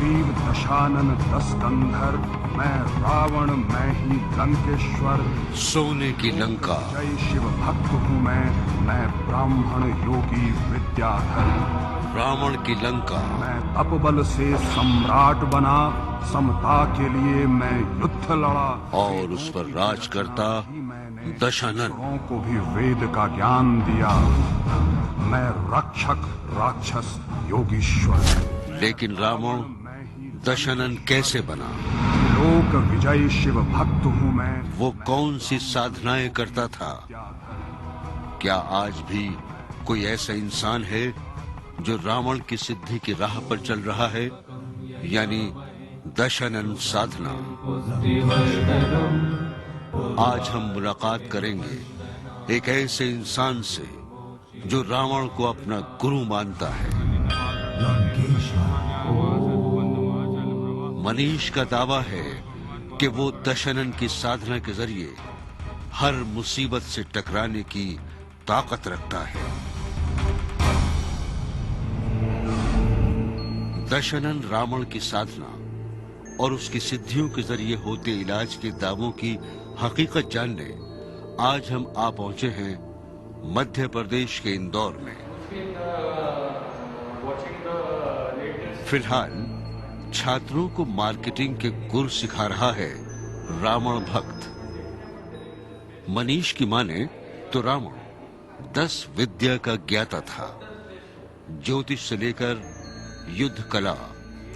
सुग्रीव दशानन 10 कंधर, मैं रावण मैं ही लंकेश्वर। सोने की लंका, जय शिव भक्त हूँ मैं ब्राह्मण योगी विद्याधर। रावण की लंका, मैं तपबल से सम्राट बना, समता के लिए मैं युद्ध लड़ा। और उस पर राज करता दशानन को भी वेद का ज्ञान दिया। मैं रक्षक राक्षस योगीश्वर। लेकिन रावण दशानन कैसे बना? लोक विजय शिव भक्त हूँ मैं। वो कौन सी साधनाएं करता था? क्या आज भी कोई ऐसा इंसान है जो रावण की सिद्धि की राह पर चल रहा है, यानी दशानन साधना? आज हम मुलाकात करेंगे एक ऐसे इंसान से जो रावण को अपना गुरु मानता है। मनीष का दावा है कि वो दशानन की साधना के जरिए हर मुसीबत से टकराने की ताकत रखता है। दशानन रावण की साधना और उसकी सिद्धियों के जरिए होते इलाज के दावों की हकीकत जानने आज हम आ पहुंचे हैं मध्य प्रदेश के इंदौर में। फिलहाल छात्रों को मार्केटिंग के गुर सिखा रहा है रावण भक्त। मनीष की माने तो रावण 10 विद्या का ज्ञाता था। ज्योतिष से लेकर युद्ध कला,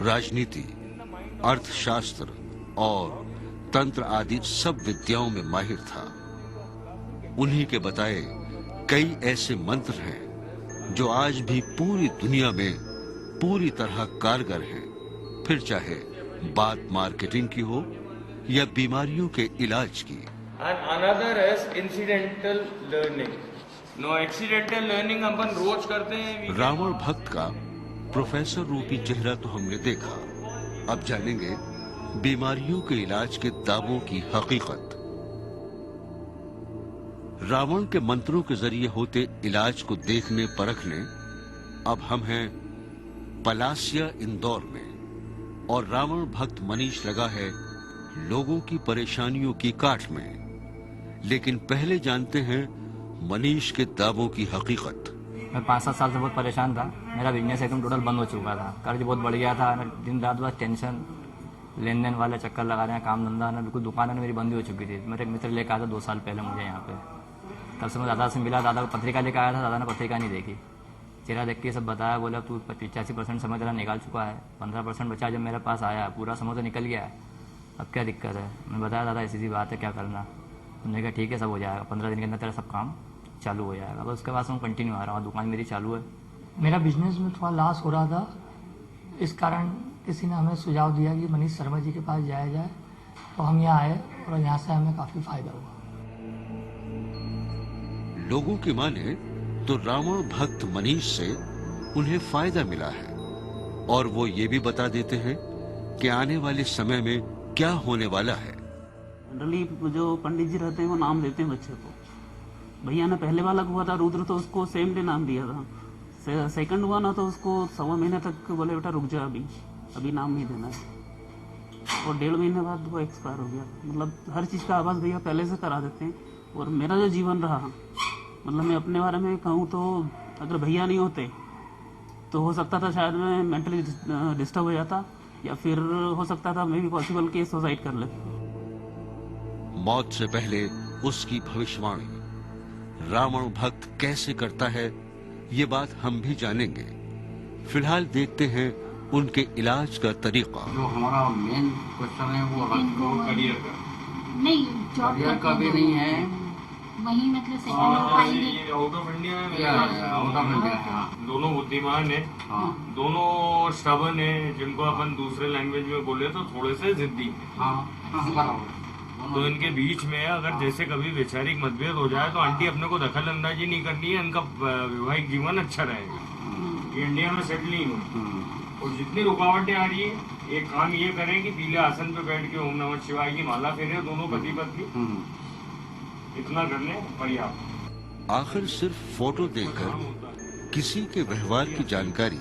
राजनीति, अर्थशास्त्र और तंत्र आदि सब विद्याओं में माहिर था। उन्हीं के बताए कई ऐसे मंत्र हैं जो आज भी पूरी दुनिया में पूरी तरह कारगर हैं, फिर चाहे बात मार्केटिंग की हो या बीमारियों के इलाज की। And another is incidental learning. No accidental learning अपन रोज करते हैं। रावण भक्त का प्रोफेसर रूपी चेहरा तो हमने देखा, अब जानेंगे बीमारियों के इलाज के दावों की हकीकत। रावण के मंत्रों के जरिए होते इलाज को देखने परखने अब हम हैं पलासिया इंदौर में, और रावण भक्त मनीष लगा है लोगों की परेशानियों की काट में। लेकिन पहले जानते हैं मनीष के दावों की हकीकत। मैं 5-7 साल से बहुत परेशान था। मेरा बिजनेस एकदम टोटल बंद हो चुका था। कर्ज बहुत बढ़ गया था। दिन रात बस टेंशन, लेन देन वाले चक्कर लगा रहे हैं, काम धंधा ना, बिल्कुल दुकान मेरी बंद हो चुकी थी। मेरे एक मित्र लेकर आया था 2 साल पहले मुझे यहाँ पे। तब से मैं दादा से मिला, दादा को पत्रिका लेकर आया था। दादा ने पत्रिका नहीं देखी, चेहरा देख के सब बताया। बोला तू 85% समय तेरा निकाल चुका है, 15% बचा। जब मेरे पास आया पूरा समय तो निकल गया है, अब क्या दिक्कत है? मैं बताया दादा ऐसी सी बात है, क्या करना? उन्होंने कहा ठीक है सब हो जाएगा, 15 दिन के अंदर तेरा सब काम चालू हो जाएगा। बस उसके बाद मैं कंटिन्यू आ रहा हूँ, दुकान मेरी चालू है। मेरा बिजनेस में थोड़ा लॉस हो रहा था, इस कारण किसी ने हमें सुझाव दिया कि मनीष शर्मा जी के पास जाया जाए, तो हम यहाँ आए और यहाँ से हमें काफ़ी फायदा हुआ। लोगों की माने तो रावण भक्त मनीष से उन्हें फायदा मिला है, और वो ये भी बता देते हैं कि आने वाले समय में क्या होने वाला है। जनरली जो पंडित जी रहते हैं वो नाम देते हैं बच्चे को। भैया ने पहले बालक हुआ था रुद्र, तो उसको सेम डे नाम दिया था। सेकंड हुआ ना तो उसको 1.25 महीने तक बोले बेटा रुक जा, अभी नाम नहीं देना है। और 1.5 महीने बाद वो एक्सपायर हो गया। मतलब हर चीज़ का आवाज़ भैया पहले से करा देते हैं। और मेरा जो जीवन रहा, मतलब मैं अपने बारे में कहूँ तो अगर भैया नहीं होते तो हो सकता था शायद मैं मेंटली डिस्टर्ब हो जाता, या फिर हो सकता था मे भी पॉसिबल कि सुसाइड कर ले। मौत से पहले उसकी भविष्यवाणी रावण भक्त कैसे करता है, ये बात हम भी जानेंगे। फिलहाल देखते हैं उनके इलाज का तरीका। जो हमारा मेन क्वेश्चन है वो करियर का नहीं, करियर का भी नहीं है, वही मतलब सेकंड ये आउट ऑफ इंडिया है। आउट ऑफ इंडिया है। दोनों बुद्धिमान है, दोनों स्टबर्न है, जिनको अपन दूसरे लैंग्वेज में बोले तो थोड़े से जिद्दी है। तो इनके बीच में अगर जैसे कभी वैचारिक मतभेद हो जाए तो आंटी अपने को दखल अंदाजी नहीं करनी है, इनका वैवाहिक जीवन अच्छा रहेगा। ये इंडिया में सेटल नहीं हो। और जितनी रुकावटें आ रही है, एक काम ये करें कि पीले आसन पे बैठ के ओम नमः शिवाय की माला फेरे दोनों पति पत्नी, इतना कर ले पर्याप्त। आखिर सिर्फ फोटो देखकर किसी के व्यवहार की जानकारी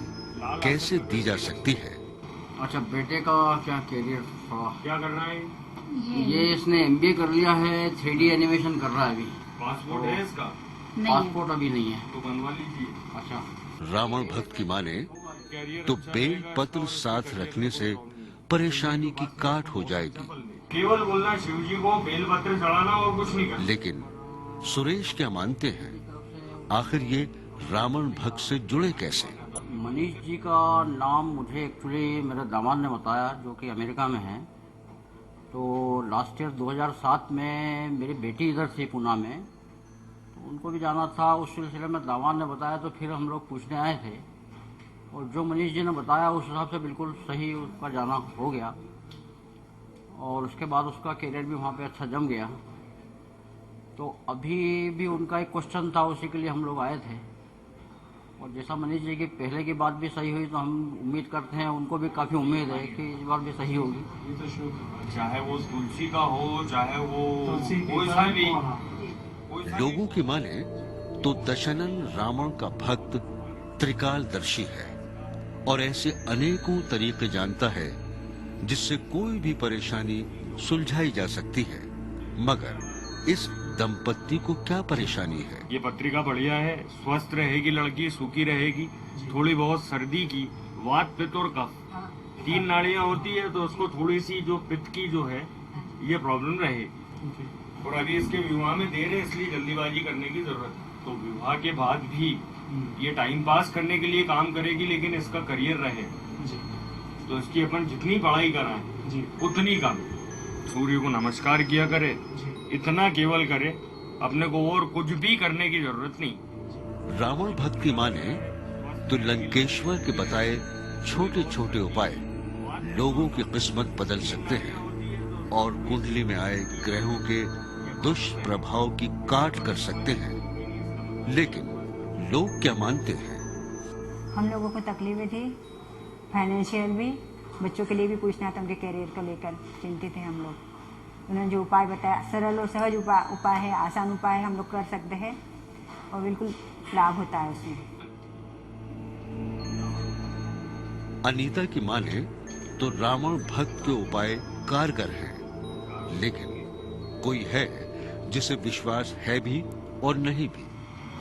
कैसे दी जा सकती है? अच्छा, बेटे का क्या करियर थोड़ा, क्या कर रहा है? ये इसने एमबीए कर लिया है, 3D एनिमेशन कर रहा है अभी। पासपोर्ट है इसका? नहीं पासपोर्ट अभी नहीं है। तो बनवा लीजिए। अच्छा, रावण भक्त की माने कैरियर तो अच्छा बेल रहेगा, पत्र इसका साथ उसकी रखने कैरियर से को प्रॉब्लम नहीं। परेशानी की काट हो जाएगी। केवल बोलना शिव जी को बेल पत्र चढ़ाना और कुछ नहीं करना। लेकिन सुरेश क्या मानते हैं, आखिर ये रावण भक्त से जुड़े कैसे? मनीष जी का नाम मुझे एक्चुअली मेरे दामाद ने बताया, जो कि अमेरिका में है। तो लास्ट ईयर 2007 में मेरी बेटी इधर थी पूना में, तो उनको भी जाना था। उस सिलसिले में दामाद ने बताया, तो फिर हम लोग पूछने आए थे, और जो मनीष जी ने बताया उस हिसाब से बिल्कुल सही उसका जाना हो गया। और उसके बाद उसका करियर भी वहाँ पे अच्छा जम गया। तो अभी भी उनका एक क्वेश्चन था, उसी के लिए हम लोग आए थे। और जैसा मनीष जी की पहले की बात भी सही हुई, तो हम उम्मीद करते हैं, उनको भी काफ़ी उम्मीद है कि इस बार भी सही होगी। चाहे वो तुलसी का हो, चाहे वो कोई सा भी। लोगों की माने तो दशनन रावण का भक्त त्रिकालदर्शी है और ऐसे अनेकों तरीके जानता है जिससे कोई भी परेशानी सुलझाई जा सकती है। मगर इस दंपत्ति को क्या परेशानी है? ये पत्रिका बढ़िया है, स्वस्थ रहेगी लड़की, सुखी रहेगी। थोड़ी बहुत सर्दी की, वात, पित्त और कफ 3 नाड़ियां होती है, तो उसको थोड़ी सी जो पित्त की जो है ये प्रॉब्लम रहेगी। और अभी इसके विवाह में देर है, इसलिए जल्दीबाजी करने की जरूरत है। तो विवाह के बाद भी ये टाइम पास करने के लिए काम करेगी, लेकिन इसका करियर रहे। तो इसकी अपन जितनी पढ़ाई कराएं उतनी कम। सूर्य को नमस्कार किया करे, इतना केवल करे, अपने को और कुछ भी करने की जरूरत नहीं। रावण भक्त की माने तो लंकेश्वर के बताए छोटे छोटे उपाय लोगों की किस्मत बदल सकते हैं और कुंडली में आए ग्रहों के दुष्प्रभाव की काट कर सकते हैं। लेकिन लोग क्या मानते हैं? हम लोगों को तकलीफें थी, फाइनेंशियल भी, बच्चों के लिए भी पूछना था, उनके करियर को लेकर चिंतित हैं हम लोग। उन्होंने जो उपाय बताया, सरल और सहज उपाय है, आसान उपाय हम लोग कर सकते हैं और बिल्कुल लाभ होता है उसमें। अनीता की माने तो रावण भक्त के उपाय कारगर हैं, लेकिन कोई है जिसे विश्वास है भी और नहीं भी।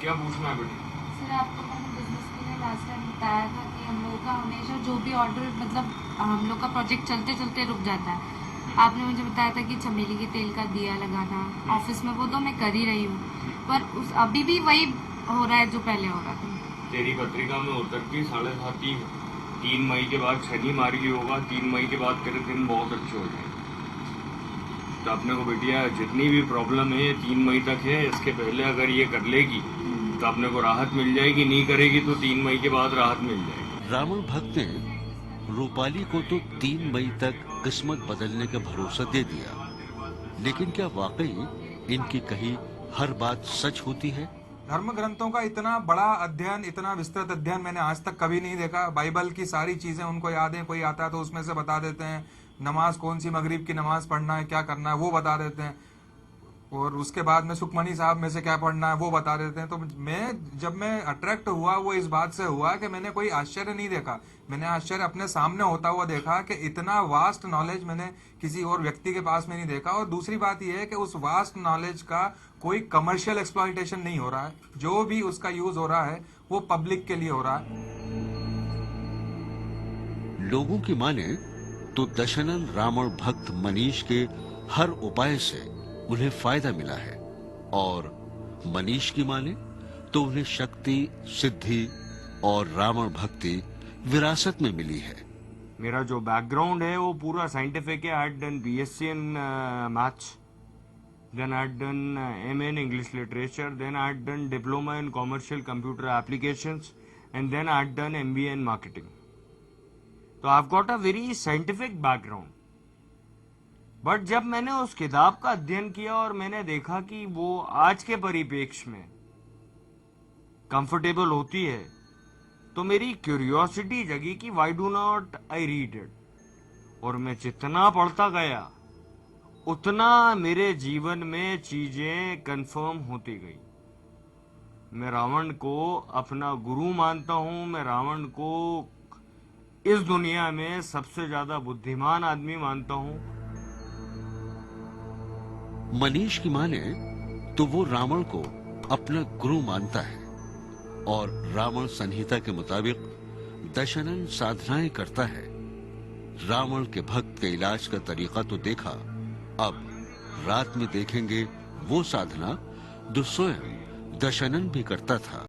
क्या पूछना है बेटी? सर, आपको मैंने बिजनेस के लिए लास्ट टाइम बताया था कि हम लोग का हमेशा जो भी ऑर्डर, मतलब हम लोग का प्रोजेक्ट चलते चलते रुक जाता है। आपने मुझे बताया था कि चमेली के तेल का दिया लगाना ऑफिस में, वो तो मैं कर ही रही हूँ, पर उस अभी भी वही हो रहा है जो पहले हो रहा था। तेरी पत्रिका में उतर की 7.5 3 मई के बाद शनि मार्गी होगा, 3 मई के बाद तेरे दिन बहुत अच्छे हो जाएंगे। तो अपने को बेटिया जितनी भी प्रॉब्लम है 3 मई तक है, इसके पहले अगर ये कर लेगी तो अपने को राहत मिल जाएगी, नहीं करेगी तो 3 मई के बाद राहत मिल जाएगी। रावण भक्त ने रूपाली को तो 3 मई तक किस्मत बदलने का भरोसा दे दिया, लेकिन क्या वाकई इनकी कही हर बात सच होती है? धर्म ग्रंथों का इतना बड़ा अध्ययन, इतना विस्तृत अध्ययन मैंने आज तक कभी नहीं देखा। बाइबल की सारी चीजें उनको याद है, कोई आता है तो उसमें से बता देते हैं। नमाज कौन सी, मगरिब की नमाज पढ़ना है, क्या करना है वो बता देते हैं। और उसके बाद में सुखमनी साहब में से क्या पढ़ना है वो बता देते हैं। तो जब मैं अट्रैक्ट हुआ, वो इस बात से हुआ कि मैंने कोई आश्चर्य नहीं देखा, मैंने आश्चर्य अपने सामने होता हुआ देखा कि इतना वास्ट नॉलेज मैंने किसी और व्यक्ति के पास में नहीं देखा। और दूसरी बात यह है कि उस वास्ट नॉलेज का कोई कमर्शियल एक्सप्लॉइटेशन नहीं हो रहा है, जो भी उसका यूज हो रहा है वो पब्लिक के लिए हो रहा है। लोगों की माने तो दशनन रावण भक्त मनीष के हर उपाय से उन्हें फायदा मिला है, और मनीष की माने तो उन्हें शक्ति, सिद्धि और रावण भक्ति विरासत में मिली है। मेरा जो बैकग्राउंड है वो पूरा साइंटिफिक है। I had done BSc in maths, then I had done MA in English literature, then I had done diploma in commercial computer applications, and then I had done MBA in marketing. So I've got a very scientific background. But जब मैंने उस किताब का अध्ययन किया और मैंने देखा कि वो आज के परिप्रेक्ष्य में कंफर्टेबल होती है, तो मेरी क्यूरियोसिटी जगी कि why do not I read it. और मैं जितना पढ़ता गया उतना मेरे जीवन में चीजें कंफर्म होती गई। मैं रावण को अपना गुरु मानता हूं, मैं रावण को इस दुनिया में सबसे ज्यादा बुद्धिमान आदमी मानता हूं। मनीष की माने तो वो रावण को अपना गुरु मानता है और रावण संहिता के मुताबिक दशानन साधनाएं करता है। रावण के भक्त के इलाज का तरीका तो देखा, अब रात में देखेंगे वो साधना जो स्वयं दशानन भी करता था।